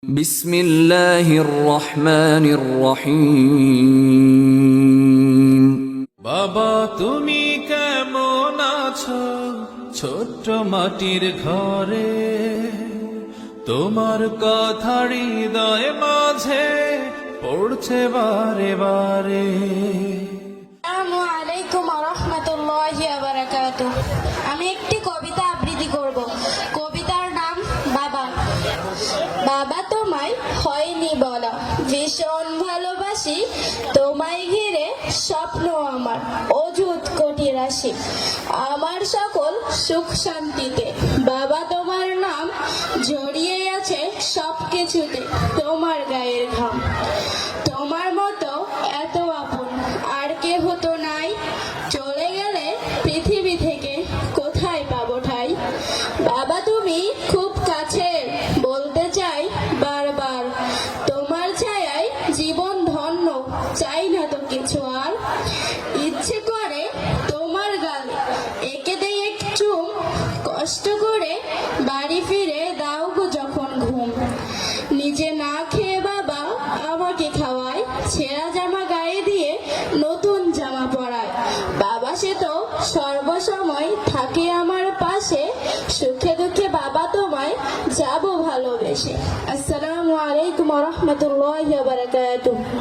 বিসমিল্লাহির রহমানির রহিম। বাবা তুমি কেমন আছো ছোট্ট মাটির ঘরে, তোমার কথা হৃদয় মাঝে পড়ছে বারে বারে। আসসালামু আলাইকুম ওয়া রাহমাতুল্লাহি ওয়া বারাকাতুহু। আমি একটি কবিতা আবৃত্তি করব। কবিতার নাম বাবা। বাবা তোমায় হয়নি বলা, ভীষণ ভালোবাসি তোমায় ঘিরে, স্বপ্ন আমার অযুত কোটি রাশি, আমার সকল সুখ শান্তিতে বাবা তোমার নাম জড়িয়ে আছে সবকিছুতে, তোমার গায়ের ঘাম। তোমার মতো এত আপন আর কে হতো নাই, চলে গেলে পৃথিবী থেকে কোথায় পাবো ঠাই। বাবা তুমি খুব কাছে, বলতে চাই বারবার, তোমার ছায়ায় জীবন ধন্য, চাই না তো কিছু আর। ইচ্ছে করে তোমার গালে এঁকে দেই এক চুম, কষ্ট করে বাড়ি ফিরে দাও গো যখন ঘুম। নিজে না খেয়ে বাবা আমাকে খাওয়ায়, ছেঁড়া জামা গায়ে দিয়ে নতুন জামা পরায়। বাবা সে তো সর্বসময় থাকে আমার পাশে, সুখে দুঃখে বাবা তোমায় যাবো ভালোবেসে। আসসালামু আলাইকুম ওয়া রাহমাতুল্লাহি ওয়া বারাকাতুহু।